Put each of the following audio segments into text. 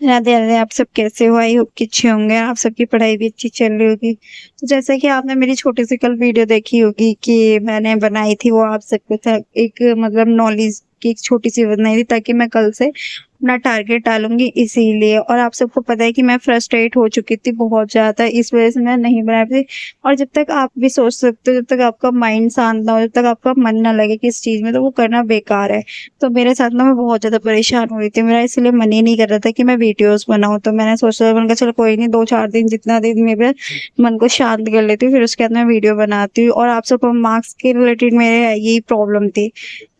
राधे राधे। आप सब कैसे हो? आई होप कि अच्छे होंगे। आप सबकी पढ़ाई भी अच्छी चल रही होगी। तो जैसा कि आपने मेरी छोटी सी कल वीडियो देखी होगी कि मैंने बनाई थी, वो आप सबके साथ एक मतलब नॉलेज की एक छोटी सी बनाई थी, ताकि मैं कल से अपना टारगेट डालूंगी इसीलिए। और आप सबको पता है कि मैं फ्रस्ट्रेट हो चुकी थी बहुत ज्यादा, इस वजह से मैं नहीं बना पाई। और जब तक आप भी सोच सकते हो, जब तक आपका माइंड शांत ना हो, जब तक आपका मन ना लगे किस चीज में, तो वो करना बेकार है। तो मेरे साथ ना मैं बहुत ज़्यादा परेशान हो रही थी। मेरा इसलिए मन ही नहीं कर रहा था कि मैं वीडियोज़ बनाऊँ। तो मैंने सोचा, मैंने कहा चलो कोई नहीं, 2-4 दिन जितना दिन मेरे मन को शांत कर लेती हूँ, फिर उसके बाद मैं वीडियो बनाती हूँ। और आप सबको मार्क्स के रिलेटेड मेरे यही प्रॉब्लम थी।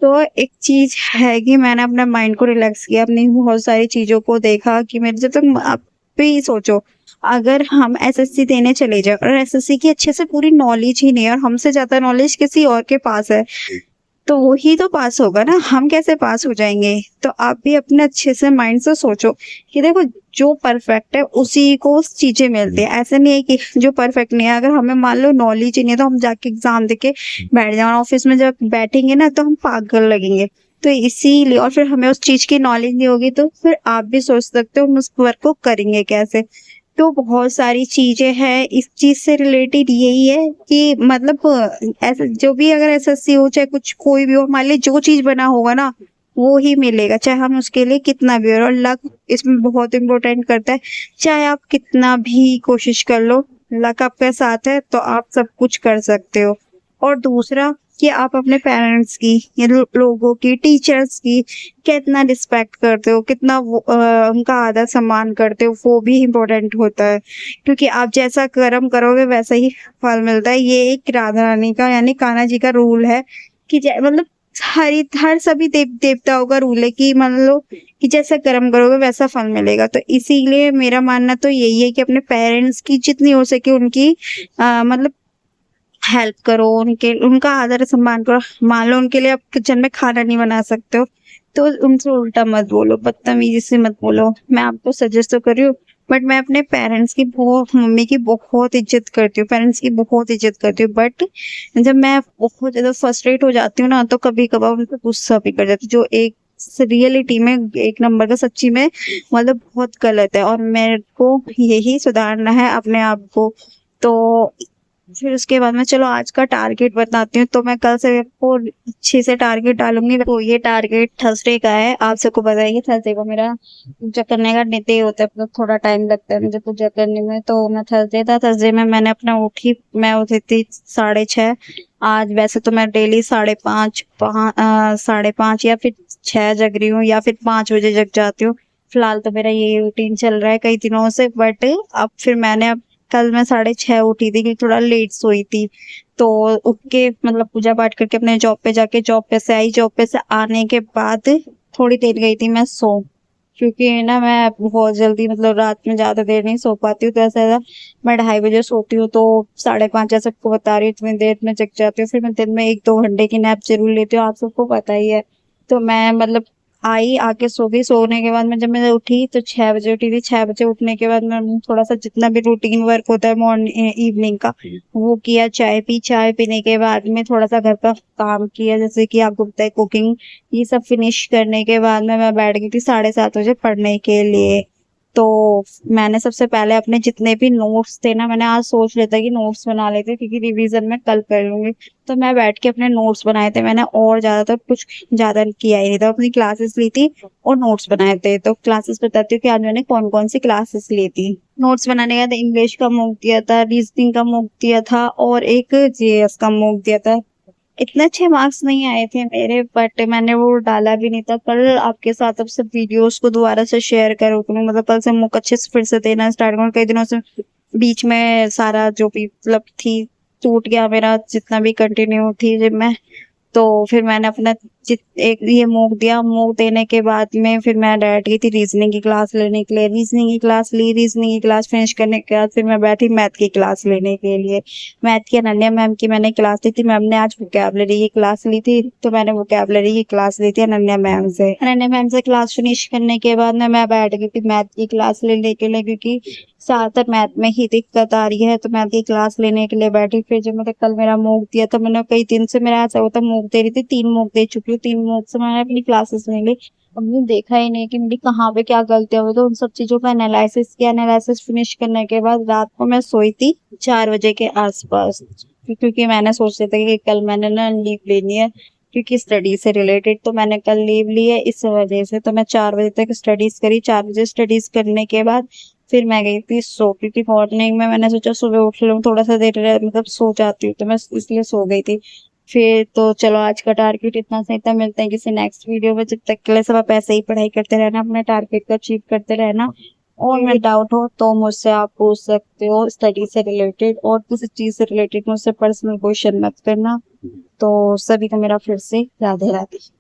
तो एक चीज़ है कि मैंने अपने माइंड को रिलैक्स किया, अपनी बहुत सारी चीज़ों को देखा कि मेरे जब तक आप भी सोचो, अगर हम एसएससी देने चले जाएँ और एसएससी की अच्छे से पूरी नॉलेज ही नहीं है और हमसे ज़्यादा नॉलेज किसी और के पास है, तो वो ही तो पास होगा ना, हम कैसे पास हो जाएँगे? तो आप भी अपने अच्छे से माइंड से सोचो कि देखो, जो परफेक्ट है उसी को चीज़ें मिलती है। ऐसा नहीं है कि जो परफेक्ट नहीं है, अगर हमें मान लो नॉलेज ही नहीं है तो हम जाके एग्ज़ाम देके बैठ जाएँ और ऑफ़िस में जब बैठेंगे ना तो हम पागल लगेंगे। तो इसीलिए, और फिर हमें उस चीज़ की नॉलेज नहीं होगी, तो फिर आप भी सोच सकते हो हम उस वर्क को करेंगे कैसे? तो बहुत सारी चीज़ें हैं, इस चीज़ से रिलेटेड यही है कि मतलब ऐसा जो भी, अगर एसएससी हो चाहे कुछ कोई भी हो, हमारे लिए जो चीज़ बना होगा ना, वो ही मिलेगा, चाहे हम उसके लिए कितना भी, और लक इसमें बहुत इम्पोर्टेंट करता है। चाहे आप कितना भी कोशिश कर लो, लक आपके साथ है तो आप सब कुछ कर सकते हो। और दूसरा कि आप अपने पेरेंट्स की या लोगों की, टीचर्स की कितना रिस्पेक्ट करते हो, कितना उनका आदर सम्मान करते हो, वो भी इम्पोर्टेंट होता है। क्योंकि आप जैसा कर्म करोगे वैसा ही फल मिलता है। ये एक राधा रानी का यानी कान्हा जी का रूल है कि मतलब हर सभी देवताओं का रूल है कि मान लो कि जैसा कर्म करोगे वैसा फल मिलेगा। तो इसीलिए मेरा मानना तो यही है कि अपने पेरेंट्स की जितनी हो सके उनकी मतलब हेल्प करो, उनका आदर सम्मान करो। मान लो उनके लिए आप किचन में खाना नहीं बना सकते हो, तो उनसे उल्टा मत बोलो, बदतमीजी से मत बोलो। मैं आपको सजेस्ट तो कर रही हूँ, बट मैं अपने पेरेंट्स की मम्मी की बहुत इज्जत करती हूँ, पेरेंट्स की बहुत इज्जत करती हूँ। बट जब मैं बहुत ज़्यादा फ्रस्ट्रेट हो जाती हूँ ना, तो कभी-कभार उन पे गुस्सा भी कर जाती हूँ, जो एक रियलिटी में एक नंबर का सच्ची में मतलब बहुत गलत है, और मेरे को यही सुधारना है अपने आप को। तो फिर उसके बाद में चलो आज का टारगेट बताती हूँ। तो मैं कल से आपको अच्छे से टारगेट डालूंगी। तो ये टारगेट थर्सडे का है। आप सबको पता है कि थर्सडे को मेरा पूजा करने का डे होता है, मतलब थोड़ा टाइम लगता है मुझे पूजा करने में। तो मैं थर्सडे में मैंने अपना मैं उठी थी 6:30। आज वैसे तो मैं डेली 5:30 5:30 या फिर 6 जग रही हूँ, या फिर 5 बजे जग जाती हूँ। फिलहाल तो मेरा ये रूटीन चल रहा है कई दिनों से। बट अब फिर मैंने कल मैं 6:30 उठी थी क्योंकि थोड़ा लेट सोई थी। तो उठ के मतलब पूजा पाठ करके अपने जॉब पे जाके जॉब पे से आई। जॉब पे से आने के बाद थोड़ी देर गई थी मैं सो, क्योंकि ना मैं बहुत जल्दी मतलब रात में ज़्यादा देर नहीं सो पाती हूँ। तो ऐसा मैं 2:30 बजे सोती हूँ, तो 5:30 जैसे आपको बता रही हूँ इतनी देर में जग जाती हूँ। फिर मैं दिन में 1-2 घंटे की नैप ज़रूर लेती हूँ, आप सबको पता ही है। तो मैं मतलब आके सो गई। सोने के बाद में जब मैं उठी तो 6 बजे उठी थी। 6 बजे उठने के बाद मैं थोड़ा-सा जितना भी रूटीन वर्क होता है इवनिंग का, वो किया, चाय पी। चाय पीने के बाद में थोड़ा-सा घर का काम किया, जैसे कि आपको पता है कुकिंग। ये सब फिनिश करने के बाद में मैं बैठ गई थी 7:30 बजे पढ़ने के लिए। तो मैंने सबसे पहले अपने जितने भी नोट्स थे ना, मैंने आज सोच लिया था कि नोट्स बना लेते, क्योंकि रिवीजन मैं कल कर लूँगी। तो मैं बैठ के अपने नोट्स बनाए थे मैंने, और ज़्यादातर कुछ ज़्यादा किया ही नहीं था। अपनी क्लासेस ली थी और नोट्स बनाए थे। तो क्लासेस बताती हूँ कि आज मैंने कौन-कौन सी क्लासेस ली थी। नोट्स बनाने के बाद इंग्लिश का मॉक दिया था, रीजनिंग का मॉक दिया था और एक जीएस का मॉक दिया था। इतने अच्छे मार्क्स नहीं आए थे मेरे, बट मैंने वो डाला भी नहीं था। कल आपके साथ अब सब वीडियोस को दोबारा से शेयर करूँगी, मतलब कल से मुझे अच्छे से फिर से देना स्टार्ट करूँ। कई दिनों से बीच में सारा जो भी मतलब थी, टूट गया मेरा जितना भी कंटिन्यू थी जिम में। तो फिर मैंने अपना एक ये मॉक दिया। मॉक देने के बाद में फिर मैं बैठ गई थी रीजनिंग की क्लास लेने के लिए। रीजनिंग की क्लास ली, रीजनिंग की क्लास फिनिश करने के बाद फिर मैं बैठी मैथ की क्लास लेने के लिए। मैथ की अनन्या मैम की मैंने क्लास ली थी। मैम ने आज वोकैबुलरी की क्लास ली थी, तो मैंने वोकैबुलरी की क्लास ली थी अनन्या मैम से। अनन्या मैम से क्लास फिनिश करने के बाद में मैं बैठ गई थी मैथ की क्लास लेने के लिए, क्योंकि ज़्यादातर मैथ में ही दिक्कत आ रही है, तो मैथ की क्लास लेने के लिए बैठी। फिर जब मैंने कल मेरा मॉक दिया था, मैंने कई दिन से मेरा ऐसा होता मॉक दे रही थी, 3 मॉक दे चुकी 2-3 मंथ से मैंने अपनी क्लासेस नहीं ली। हमने देखा ही नहीं कि मेरी कहाँ पे क्या गलतियाँ हुई, तो उन सब चीज़ों का एनालिसिस किया। एनालिसिस फिनिश करने के बाद रात को मैं सोई थी 4 बजे के आस-पास, क्योंकि मैंने सोच लिया था कि कल मैंने ना लीव लेनी है, क्योंकि स्टडी से रिलेटेड, तो मैंने कल लीव ली है इस वजह से। तो मैं 4 बजे तक स्टडीज़ करी, 4 बजे स्टडीज़ करने के बाद फिर मैं गई थी सो, क्योंकि मॉर्निंग में मैंने सोचा सुबह उठ लूँ, थोड़ा-सा देर मतलब सो जाती हूँ, तो मैं इसलिए सो गई थी। फिर तो चलो आज का टारगेट इतना सही था, मिलते हैं किसी नेक्स्ट वीडियो में, जब तक के लिए सब आप ऐसे ही पढ़ाई करते रहना, अपने टारगेट को अचीव करते रहना। और में डाउट हो तो मुझसे आप पूछ सकते हो स्टडी से रिलेटेड, और किसी चीज़ से रिलेटेड मुझसे पर्सनल क्वेश्चन मत करना। तो सभी को मेरा फिर से राधे राधे।